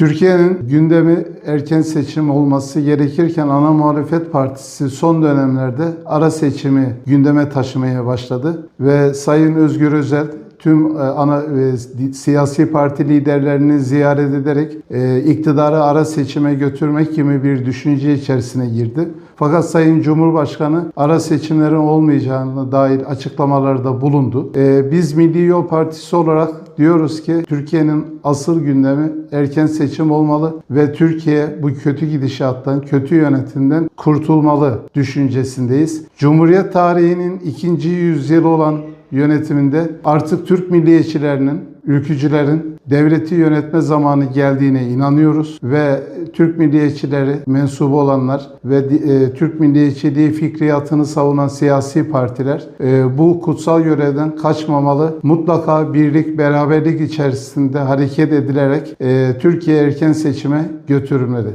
Türkiye'nin gündemi erken seçim olması gerekirken ana muhalefet partisi son dönemlerde ara seçimi gündeme taşımaya başladı ve Sayın Özgür Özel tüm siyasi parti liderlerini ziyaret ederek iktidarı ara seçime götürmek gibi bir düşünce içerisine girdi. Fakat Sayın Cumhurbaşkanı ara seçimlerin olmayacağına dair açıklamalarda bulundu. Biz Milli Yol Partisi olarak diyoruz ki Türkiye'nin asıl gündemi erken seçim olmalı ve Türkiye bu kötü gidişattan, kötü yönetimden kurtulmalı düşüncesindeyiz. Cumhuriyet tarihinin 2. yüzyılı olan yönetiminde artık Türk milliyetçilerinin, ülkücülerin devleti yönetme zamanı geldiğine inanıyoruz ve Türk milliyetçileri mensubu olanlar ve Türk milliyetçiliği fikriyatını savunan siyasi partiler bu kutsal görevden kaçmamalı. Mutlaka birlik, beraberlik içerisinde hareket edilerek Türkiye erken seçime götürülmeli.